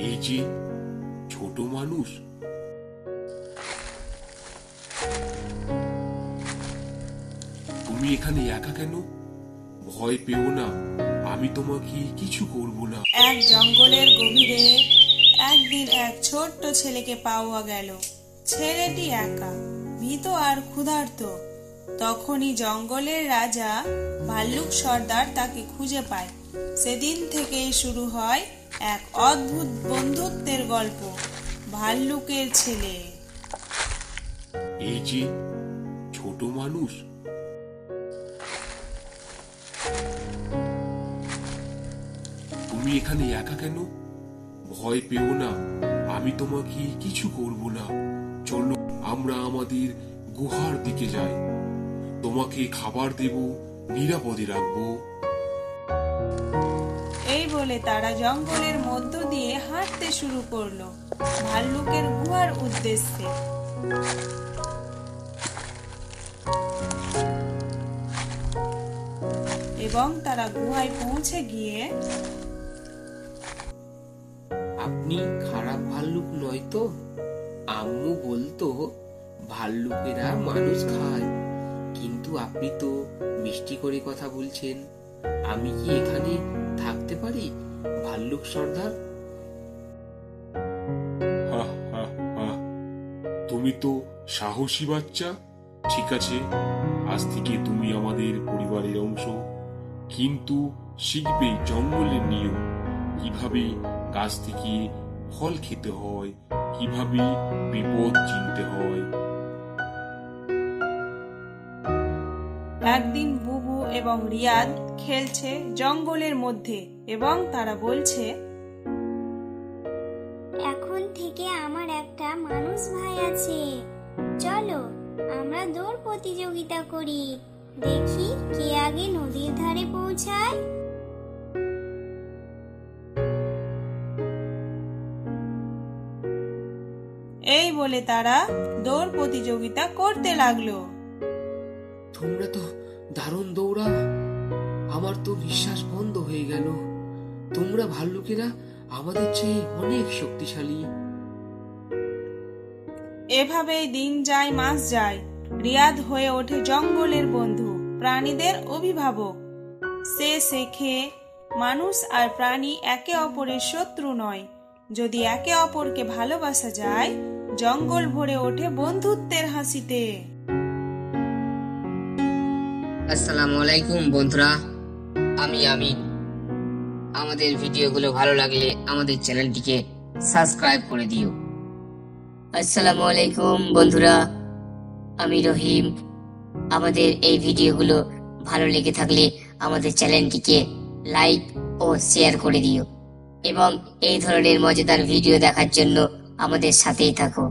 এই যে ছোট মানুষ, তুমি এখানে একা কেন? ভয় পেও না, আমি তোমাকে কিছু করব না। এক জঙ্গলের গভীরে একদিন এক ছোট্ট ছেলেকে পাওয়া গেল। ছেলেটি একা, ভীত আর ক্ষুধার্ত। তখনই জঙ্গলের রাজা ভাল্লুক সর্দার তাকে খুঁজে পায়। সেদিন থেকেই শুরু হয় এক অদ্ভুত বন্ধুত্বের গল্প, ভাল্লুকের ছেলে। এই যে ছোট মানুষ, তুমি এখানে একা কেন? ভয় পেও না, আমি তোমাকে কিছু করব না। চলো আমরা আমাদের গুহার দিকে যাই, তোমাকে খাবার দেব, নিরাপদে রাখবো। এই বলে তারা জঙ্গলের মধ্য দিয়ে হাঁটতে শুরু করলো ভাল্লুকের গুহার উদ্দেশ্যে। এবং তারা গুহায় পৌঁছে গিয়ে, আপনি খারাপ ভাল্লুক নয় তো? আম্মু বলতো ভাল্লুকেরা মানুষ খায়, কিন্তু আপনি তো মিষ্টি করে কথা বলছেন। আমি কি এখানে থাকতে পারি ভাল্লুক সর্দার? হা হা হা, তুমি তো সাহসী বাচ্চা। ঠিক আছে, আজ থেকে তুমি আমাদের পরিবারের অংশ। কিন্তু শিখবে জঙ্গলের নিয়ম, কিভাবে গাছ থেকে ফল খেতে হয়, কিভাবে বিপদ চিনতে হয়। একদিন বুবু এবং রিয়াদ খেলছে জঙ্গলের মধ্যে এবং তারা বলছে, এখন থেকে আমার একটা মানুষ ভাই আছে। চলো আমরা দৌড় প্রতিযোগিতা করি, দেখি কে আগে নদীর ধারে পৌঁছায়। এই বলে তারা দৌড় প্রতিযোগিতা করতে লাগলো। তোমরা তো দারুণ দৌড়াও, আমার তো নিঃশ্বাস বন্ধ হয়ে গেল। তোমরা ভাল্লুকেরা আমাদের চেয়ে অনেক শক্তিশালী। এভাবেই দিন যায়, মাস যায়। রিয়াদ হয়ে ওঠে জঙ্গলের বন্ধু, প্রাণীদের অভিভাবক। সে শেখে মানুষ আর প্রাণী একে অপরের শত্রু নয়। যদি একে অপরকে ভালোবাসা যায়, জঙ্গল ভরে ওঠে বন্ধুত্বের হাসিতে। আসসালামু আলাইকুম বন্ধুরা, আমি আমিন। আমাদের ভিডিওগুলো ভালো লাগলে আমাদের চ্যানেলটিকে সাবস্ক্রাইব করে দিও। আসসালামু আলাইকুম বন্ধুরা, আমি রহিম। আমাদের এই ভিডিওগুলো ভালো লেগে থাকলে আমাদের চ্যানেলটিকে লাইক ও শেয়ার করে দিও এবং এই ধরনের মজাদার ভিডিও দেখার জন্য আমাদের সাথেই থাকো।